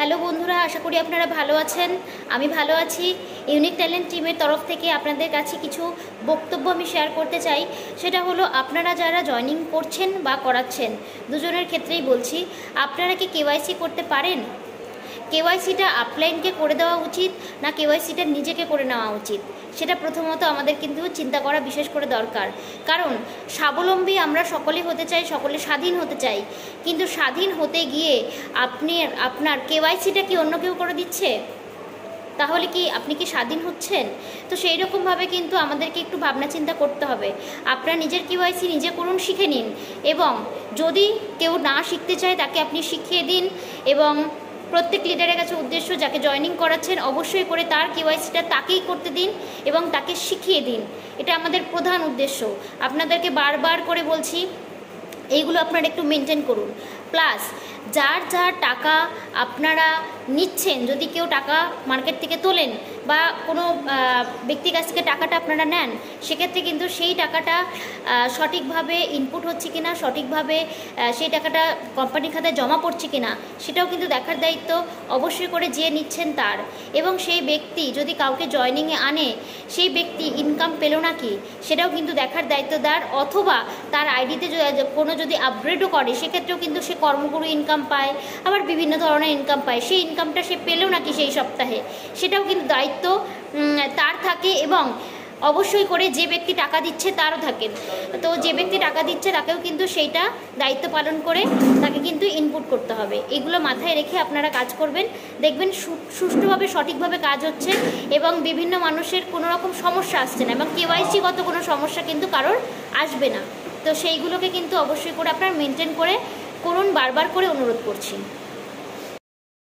Hello বন্ধুরা, আশা করি আপনারা ভালো আছেন। আমি ভালো আছি। ইউনিক ট্যালেন্ট টিমের তরফ থেকে আপনাদের কাছে কিছু বক্তব্য আমি শেয়ার করতে চাই। সেটা হলো, আপনারা যারা জয়েনিং করছেন বা করাচ্ছেন, দুজনের ক্ষেত্রেই বলছি, আপনারা কি কেওয়াইসি করতে পারেন? কেওয়াইসিটা আপলাইনকে করে দেওয়া উচিত না কেওয়াইসিটা নিজেকে করে নেওয়া উচিত, সেটা প্রথমত আমাদের কিন্তু চিন্তা করা বিশেষ করে দরকার। কারণ স্বাবলম্বী আমরা সকলে হতে চাই, সকলে স্বাধীন হতে চাই, কিন্তু স্বাধীন হতে গিয়ে আপনার কেওয়াইসিটা কি অন্য কেউ করে দিচ্ছে? তাহলে কি আপনি কি স্বাধীন হচ্ছেন? তো সেই রকমভাবে কিন্তু আমাদেরকে একটু ভাবনা চিন্তা করতে হবে। আপনার নিজের কেওয়াইসি নিজে করুন, শিখে নিন, এবং যদি কেউ না শিখতে চায় তাকে আপনি শিখিয়ে দিন। এবং প্রত্যেক লিডারের কাছে উদ্দেশ্য, যাকে জয়েনিং করাচ্ছেন অবশ্যই করে তার কেওয়াইসিটা তাকেই করতে দিন এবং তাকে শিখিয়ে দিন। এটা আমাদের প্রধান উদ্দেশ্য। আপনাদেরকে বারবার করে বলছি, এইগুলো আপনারা একটু মেনটেন করুন। প্লাস যার যার টাকা আপনারা নিচ্ছেন, যদি কেউ টাকা মার্কেট থেকে তোলেন বা কোনো ব্যক্তির কাছ থেকে টাকাটা আপনারা নেন, সেক্ষেত্রে কিন্তু সেই টাকাটা সঠিকভাবে ইনপুট হচ্ছে কিনা, সঠিকভাবে সেই টাকাটা কোম্পানির খাতায় জমা পড়ছে কিনা, সেটাও কিন্তু দেখার দায়িত্ব অবশ্যই করে যে নিচ্ছেন তার। এবং সেই ব্যক্তি যদি কাউকে জয়েনিংয়ে আনে, সেই ব্যক্তি ইনকাম পেল নাকি সেটাও কিন্তু দেখার দায়িত্ব তার। অথবা তার আইডিতে কোনো যদি আপগ্রেডও করে, সেক্ষেত্রেও কিন্তু সে কর্মগুরু ইনকাম পায়, আবার বিভিন্ন ধরনের ইনকাম পায়। সেই ইনকামটা সে পেলেও নাকি সেই সপ্তাহে, সেটাও কিন্তু দায়িত্ব তার থাকে। এবং অবশ্যই করে যে ব্যক্তি টাকা দিচ্ছে তারও থাকে। তো যে ব্যক্তি টাকা দিচ্ছে তাকেও কিন্তু সেইটা দায়িত্ব পালন করে তাকে কিন্তু ইনপুট করতে হবে। এগুলো মাথায় রেখে আপনারা কাজ করবেন, দেখবেন সুষ্ঠুভাবে সঠিকভাবে কাজ হচ্ছে এবং বিভিন্ন মানুষের কোনো রকম সমস্যা আসছে না, এবং কেওয়াইসিগত কোনো সমস্যা কিন্তু কারোর আসবে না। তো সেইগুলোকে কিন্তু অবশ্যই করে আপনারা মেনটেন করে করুন, বারবার করে অনুরোধ করছি।